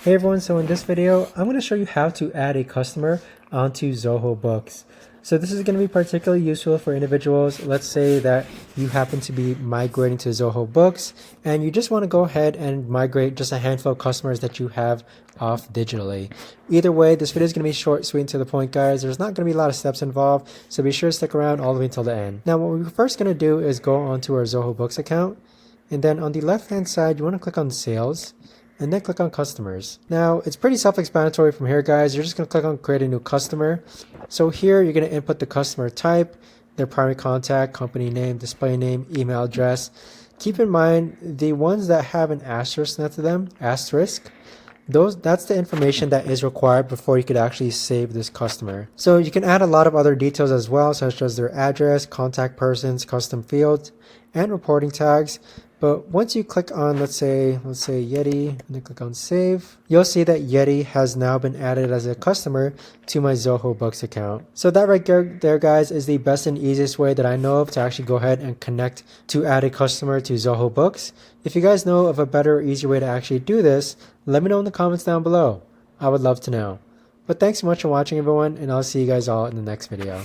Hey everyone, so in this video, I'm going to show you how to add a customer onto Zoho Books. So this is going to be particularly useful for individuals. Let's say that you happen to be migrating to Zoho Books and you just want to go ahead and migrate just a handful of customers that you have off digitally. Either way, this video is going to be short, sweet, and to the point, guys. There's not going to be a lot of steps involved, so be sure to stick around all the way until the end. Now, what we're first going to do is go onto our Zoho Books account, and then on the left-hand side, you want to click on Sales, and then click on Customers. Now, it's pretty self-explanatory from here, guys. You're just going to click on Create a New Customer. So here, you're going to input the customer type, their primary contact, company name, display name, email address. Keep in mind, the ones that have an asterisk next to them, that's the information that is required before you could actually save this customer. So you can add a lot of other details as well, such as their address, contact persons, custom fields, and reporting tags. But once you click on, let's say Yeti, and then click on Save, you'll see that Yeti has now been added as a customer to my Zoho Books account. So that right there, guys, is the best and easiest way that I know of to actually go ahead and connect to add a customer to Zoho Books. If you guys know of a better or easier way to actually do this, let me know in the comments down below. I would love to know. But thanks so much for watching, everyone, and I'll see you guys all in the next video.